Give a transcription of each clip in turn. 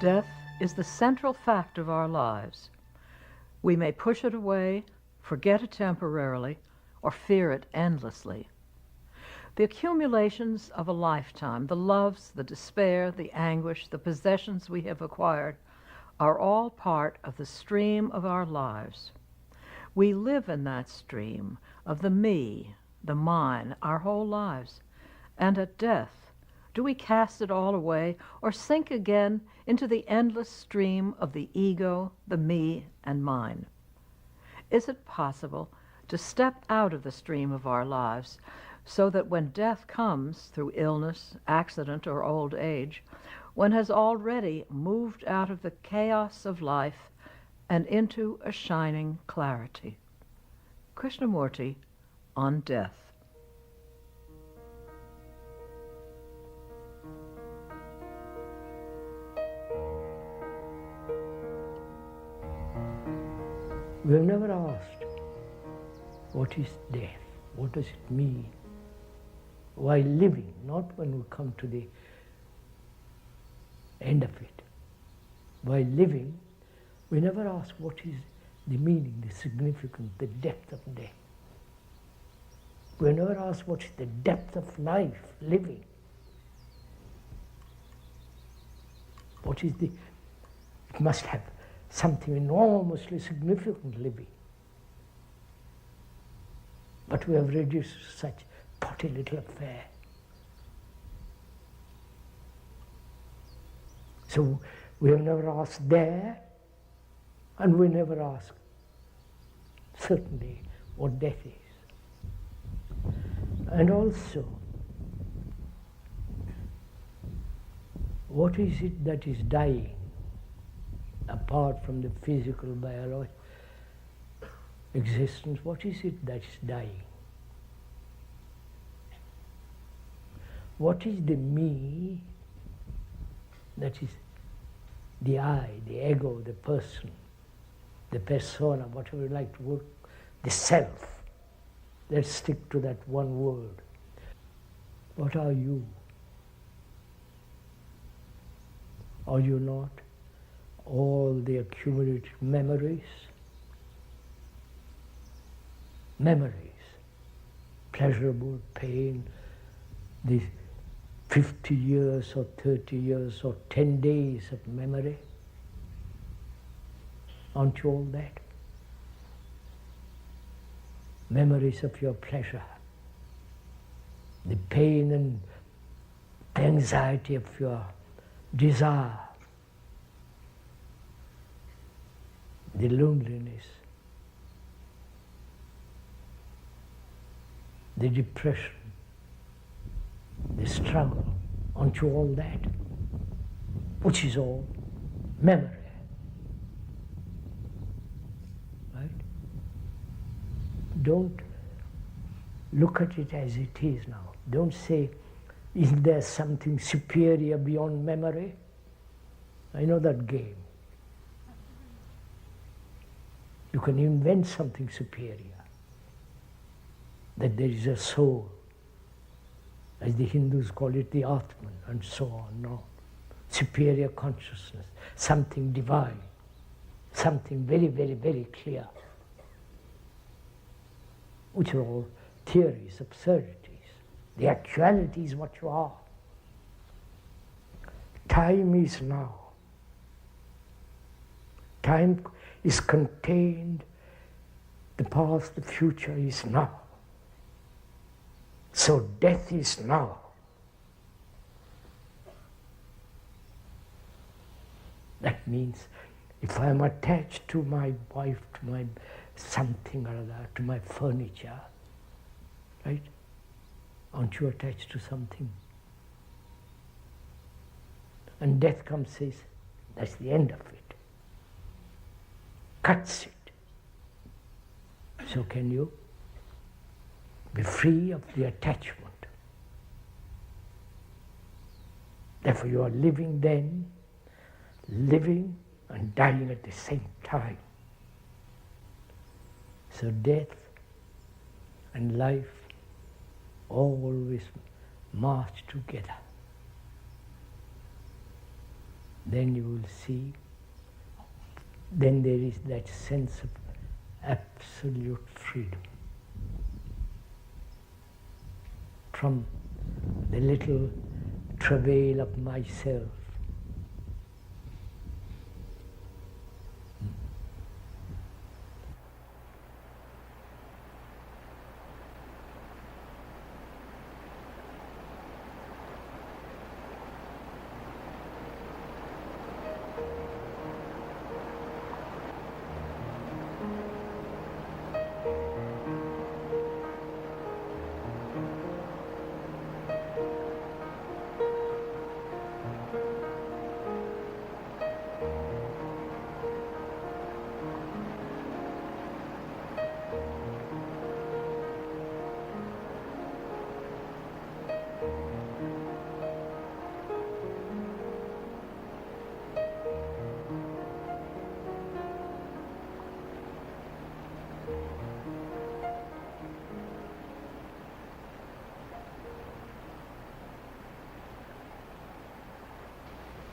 Death is the central fact of our lives. We may push it away, forget it temporarily, or fear it endlessly. The accumulations of a lifetime, the loves, the despair, the anguish, the possessions we have acquired, are all part of the stream of our lives. We live in that stream of the me, the mine, our whole lives. And at death, do we cast it all away or sink again into the endless stream of the ego, the me, and mine? Is it possible to step out of the stream of our lives so that when death comes through illness, accident, or old age, one has already moved out of the chaos of life and into a shining clarity? Krishnamurti on death. We have never asked, what is death? What does it mean? While living, not when we come to the end of it. While living, we never ask what is the meaning, the significance, the depth of death. We never ask what is the depth of life, living. What is the, it must have something enormously significant living. But we have reduced to such potty little affair. So we have never asked there, and we never ask, certainly, what death is. And also, what is it that is dying, apart from the physical, biological existence? What is it that is dying? What is the me that is the I, the ego, the person, the persona, whatever you like to work, the self? Let's stick to that one word. What are you? Are you not all the accumulated memories? Memories, pleasurable, pain, these 50 years or 30 years or 10 days of memory. Aren't you all that? Memories of your pleasure, the pain and anxiety of your desire, the loneliness, the depression, the struggle. Aren't you all that? Which is all memory. Right? Don't look at it as it is now. Don't say, isn't there something superior beyond memory? I know that game. You can invent something superior, that there is a soul, as the Hindus call it, the Atman, and so on. No, superior consciousness, something divine, something very, very, very clear, which are all theories, absurdities. The actuality is what you are. Time is now. Time is contained. The past, the future is now. So death is now. That means if I am attached to my wife, to my something or other, to my furniture, right? Aren't you attached to something? And death comes, says, that's the end of it. Cuts it. So can you be free of the attachment? Therefore you are living then, living and dying at the same time. So death and life always march together. then you will see, then there is that sense of absolute freedom from the little travail of myself.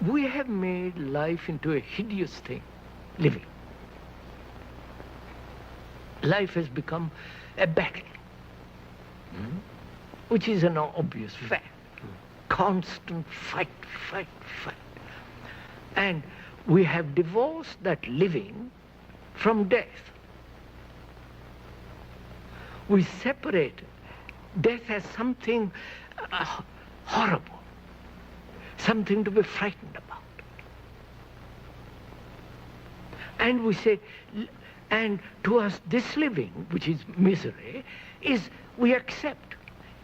We have made life into a hideous thing, living. Life has become a battle, which is an obvious fact. Constant fight, fight, fight. And we have divorced that living from death. We separate death as something horrible, something to be frightened about. And we say, and to us this living, which is misery, is we accept.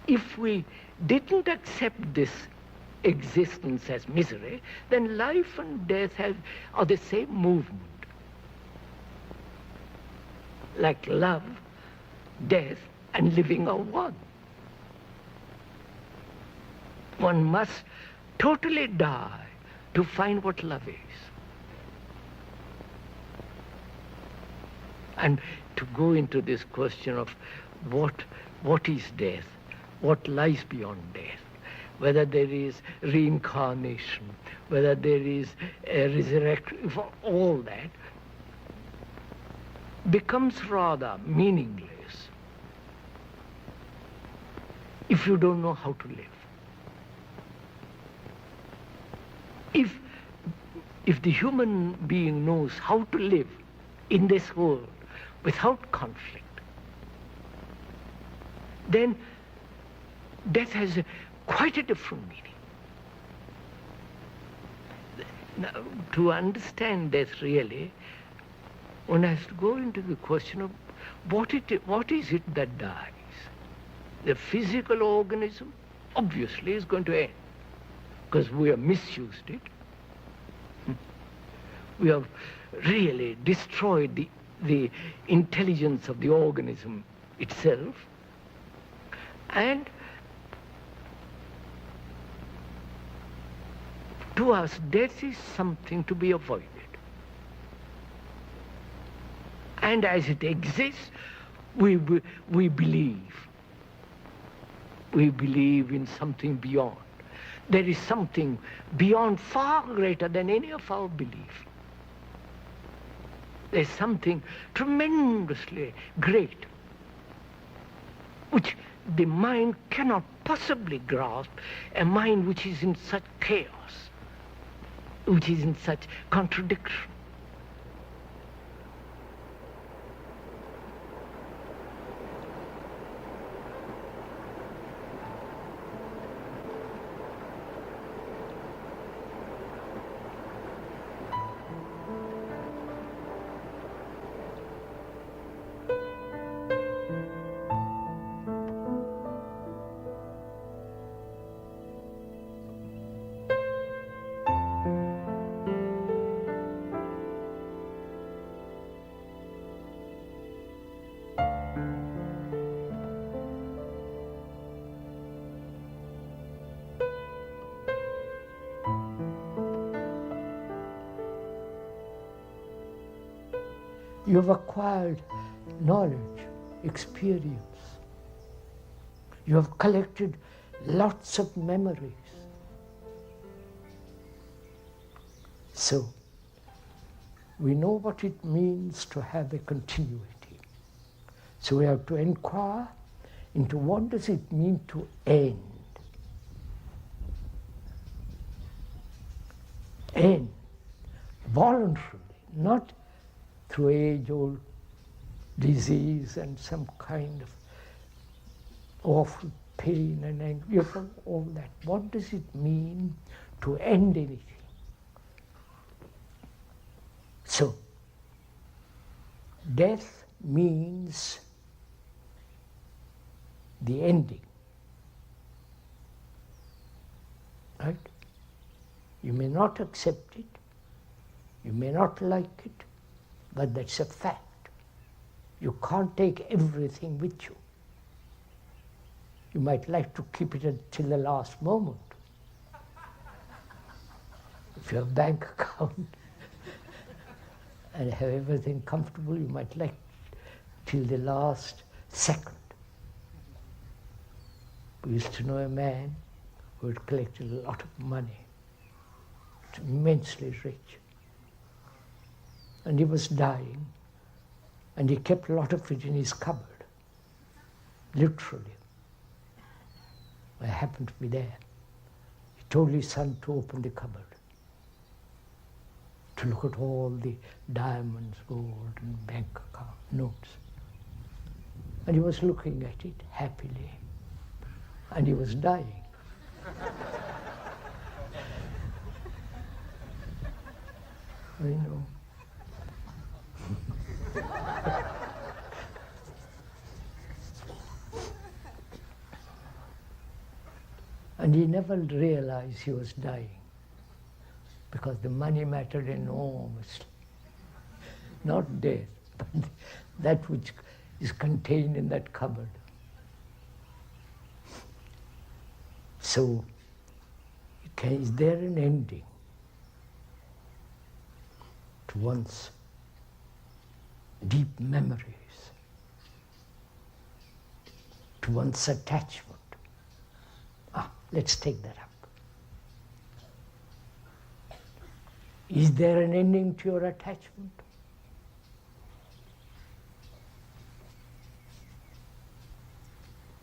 If we didn't accept this existence as misery, then life and death are the same movement. Like love, death, and living are one. One must totally die to find what love is. And to go into this question of what is death, what lies beyond death, whether there is reincarnation, whether there is a resurrection, all that becomes rather meaningless if you don't know how to live. If the human being knows how to live in this world without conflict, then death has quite a different meaning. Now, to understand death really, one has to go into the question of what is it that dies? The physical organism obviously is going to end because we have misused it. We have really destroyed the intelligence of the organism itself. And to us, death is something to be avoided. And as it exists, we believe. We believe in something beyond. There is something beyond, far greater than any of our belief. There's something tremendously great, which the mind cannot possibly grasp, a mind which is in such chaos, which is in such contradiction. You have acquired knowledge, experience. You have collected lots of memories. So, we know what it means to have a continuity. So we have to inquire into what does it mean to end. End voluntarily, not through age-old disease and some kind of awful pain and anger, all that. What does it mean to end anything? So, death means the ending, right? You may not accept it, you may not like it, but that's a fact. You can't take everything with you. You might like to keep it until the last moment. If you have a bank account and have everything comfortable, you might like till the last second. We used to know a man who had collected a lot of money, immensely rich. And he was dying, and he kept a lot of it in his cupboard, literally. I happened to be there. He told his son to open the cupboard, to look at all the diamonds, gold, and bank account notes. And he was looking at it happily, and he was dying. I know. And he never realized he was dying, because the money mattered enormously. Not death, but that which is contained in that cupboard. So, is there an ending to one's deep memories, to one's attachment? Let's take that up. Is there an ending to your attachment?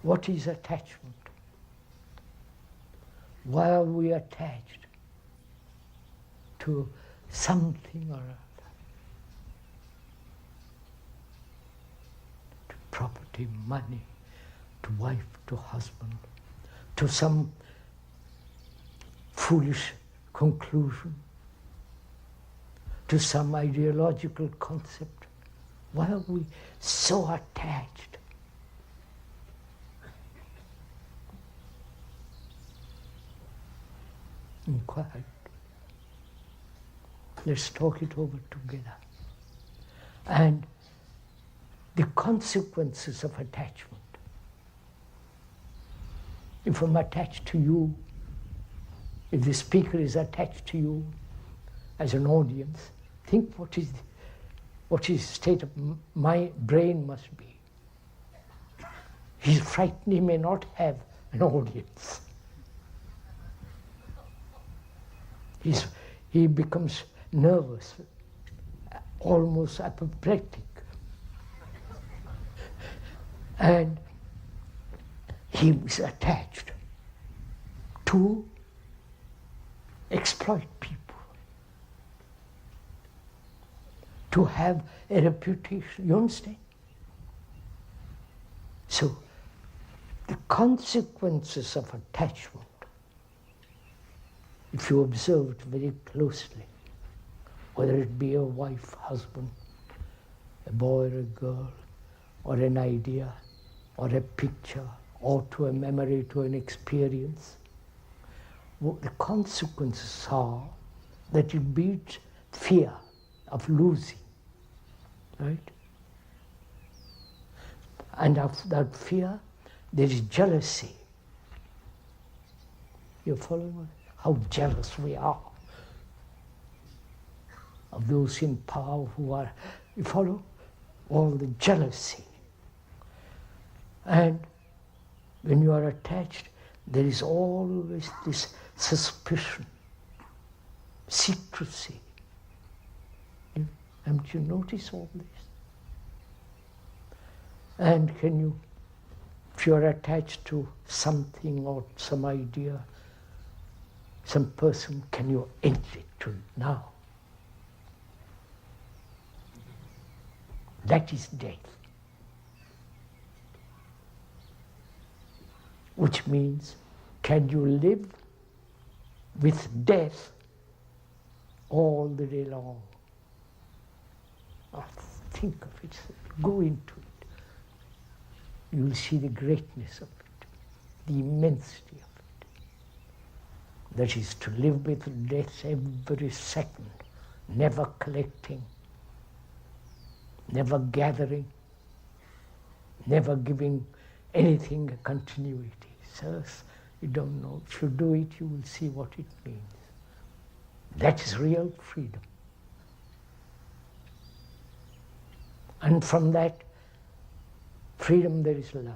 What is attachment? Why are we attached to something or other? To property, money, to wife, to husband, to some foolish conclusion, to some ideological concept. Why are we so attached? Inquire. Let's talk it over together. And the consequences of attachment. If I'm attached to you, if the speaker is attached to you as an audience, think what his state of my brain must be. He's frightened, he may not have an audience. He becomes nervous, almost apoplectic. And he is attached to exploit people, to have a reputation. You understand? So, the consequences of attachment, if you observe it very closely, whether it be a wife, husband, a boy or a girl, or an idea, or a picture, or to a memory, to an experience, the consequences are that it beats fear of losing, right? And of that fear, there is jealousy. You follow me? How jealous we are of those in power who are, you follow? All the jealousy. And when you are attached, there is always this suspicion, secrecy, Haven't you noticed all this? And can you, if you're attached to something or some idea, some person, can you end it to now? That is death. Which means, can you live with death all the day long? Oh, think of it, go into it. You will see the greatness of it, the immensity of it. That is to live with death every second, never collecting, never gathering, never giving anything a continuity. So you don't know. If you do it, you will see what it means. That is real freedom. And from that freedom there is love.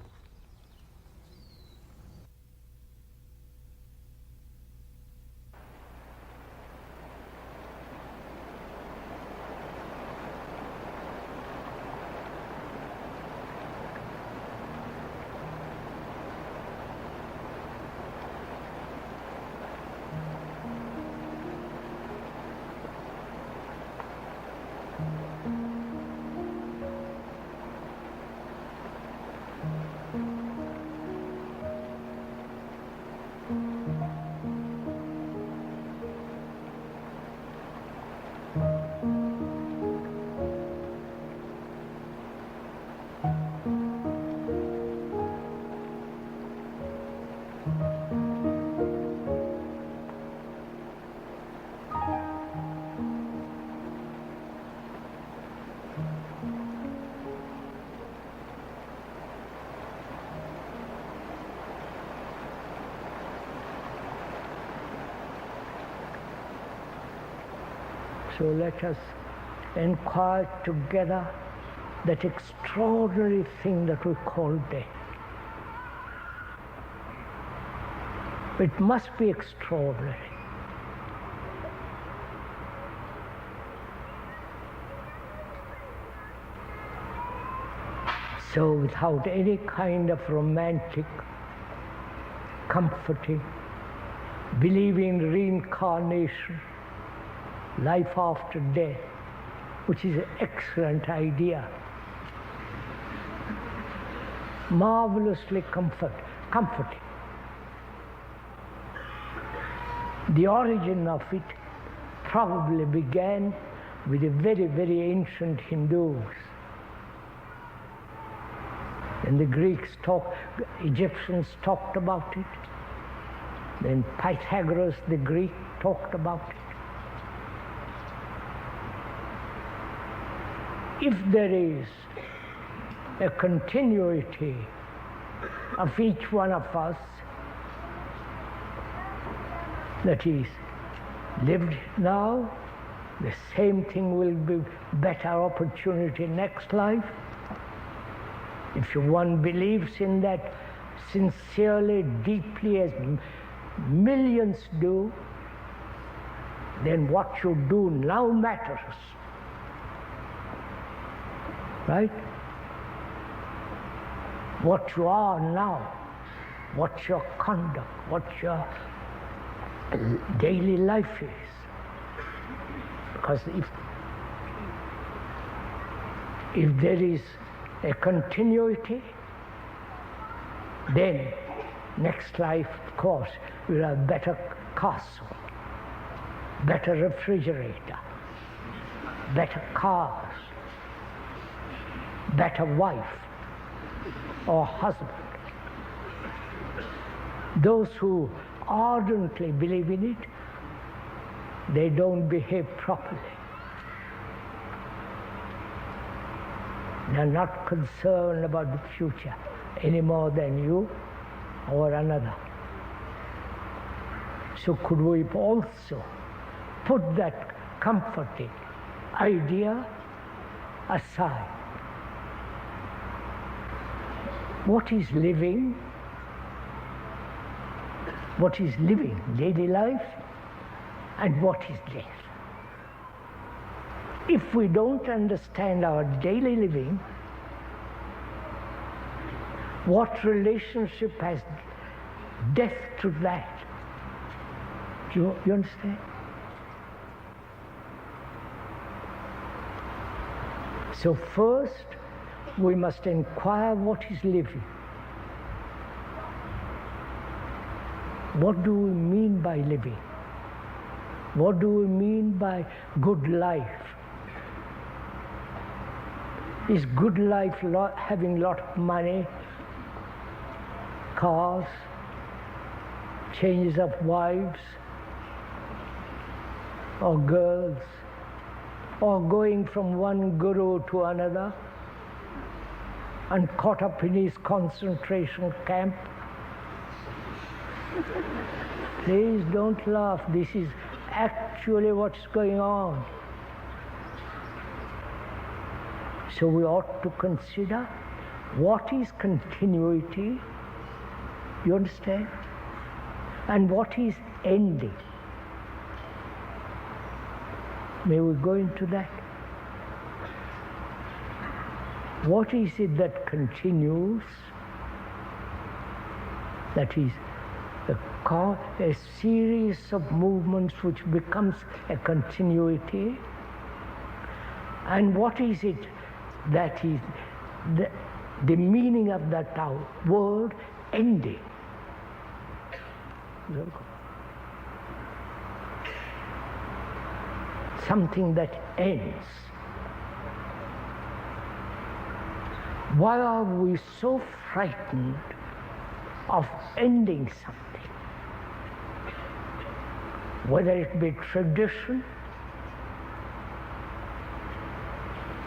So let us inquire together that extraordinary thing that we call death. It must be extraordinary. So without any kind of romantic, comforting, believing in reincarnation, life after death, which is an excellent idea, marvelously comforting. The origin of it probably began with the very, very ancient Hindus. And the Greeks Egyptians talked about it. Then Pythagoras, the Greek, talked about it. If there is a continuity of each one of us, that is, lived now, the same thing will be better opportunity next life. If one believes in that sincerely, deeply, as millions do, then what you do now matters. Right? What you are now, what your conduct, what your daily life is. Because if there is a continuity, then next life, of course, will have better castle, better refrigerator, better cars, better wife or husband. Those who ardently believe in it, they don't behave properly. They're not concerned about the future any more than you or another. So could we also put that comforting idea aside? What is living? What is living, daily life? And what is death? If we don't understand our daily living, what relationship has death to that? You understand? So first, we must inquire what is living. What do we mean by living? What do we mean by good life? Is good life having a lot of money, cars, changes of wives, or girls, or going from one guru to another and caught up in his concentration camp? Please don't laugh. This is actually what's going on. So we ought to consider what is continuity, you understand? And what is ending. May we go into that? What is it that continues? That is a series of movements which becomes a continuity. And what is it that is the meaning of that word ending? Something that ends. Why are we so frightened of ending something? Whether it be tradition,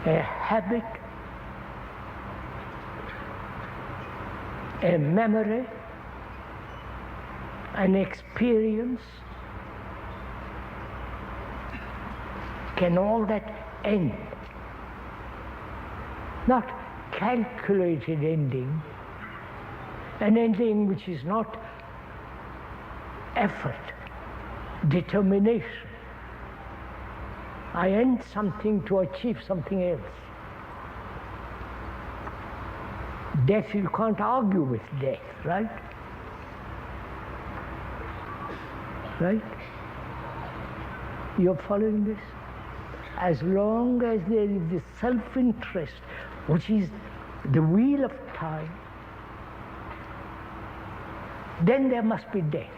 a habit, a memory, an experience, can all that end? Not calculated ending, an ending which is not effort, determination. I end something to achieve something else. Death, you can't argue with death, right? Right? You're following this? As long as there is this self-interest, which is the wheel of time, then there must be death.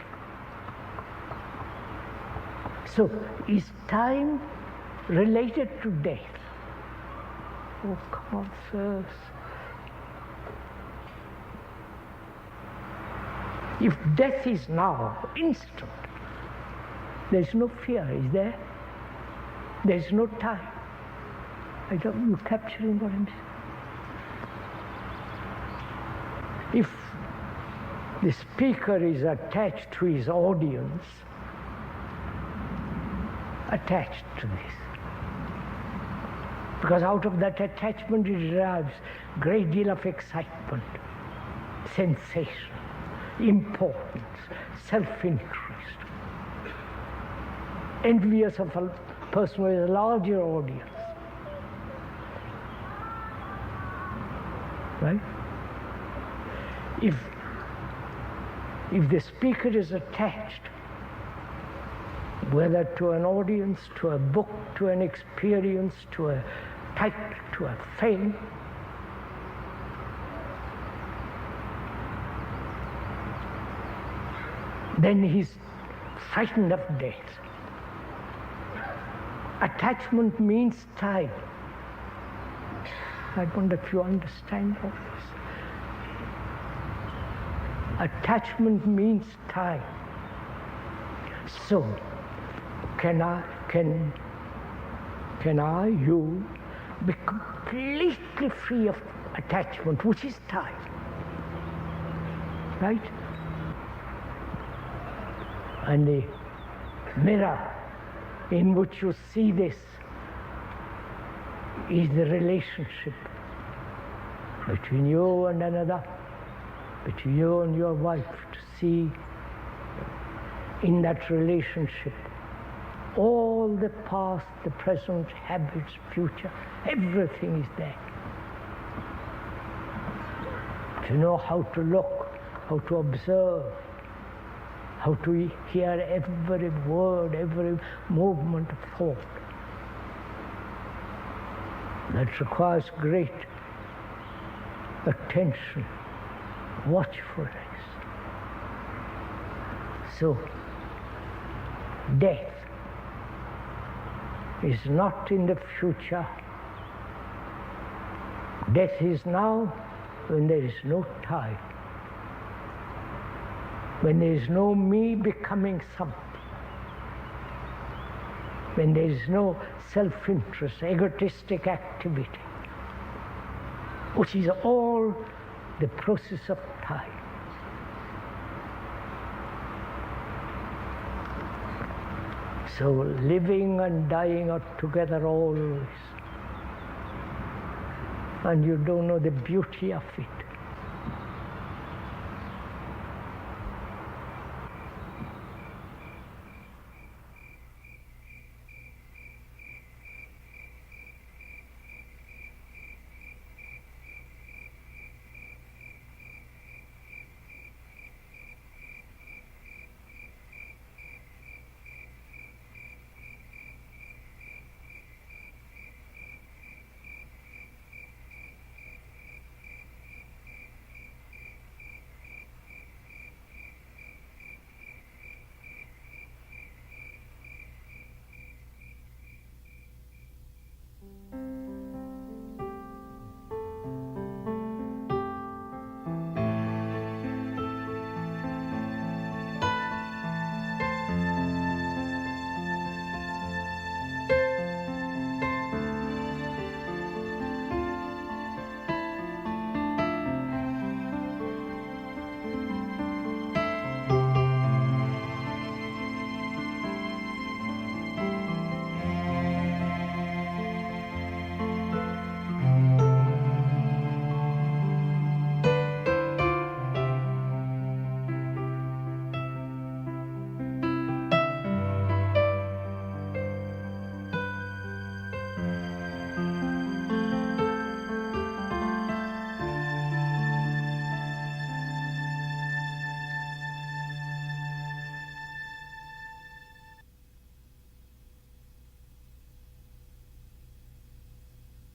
So, is time related to death? Oh, come on, sirs. If death is now, instant, there's no fear, is there? There's no time. You're capturing what I'm saying? If the speaker is attached to his audience, attached to this, because out of that attachment it derives a great deal of excitement, sensation, importance, self-interest, envious of a person with a larger audience. Right? If the speaker is attached, whether to an audience, to a book, to an experience, to a title, to a fame, then he's frightened of death. Attachment means time. I wonder if you understand all this. Attachment means time. So, can you be completely free of attachment, which is time? Right? And the mirror in which you see this is the relationship between you and another, between you and your wife, to see in that relationship All the past, the present, habits, future, everything is there. To know how to look, how to observe, how to hear every word, every movement of thought. That requires great attention, watchfulness. So, death is not in the future. Death is now when there is no time, when there is no me becoming something, when there is no self-interest, egotistic activity, which is all the process of time. So living and dying are together always. And you don't know the beauty of it.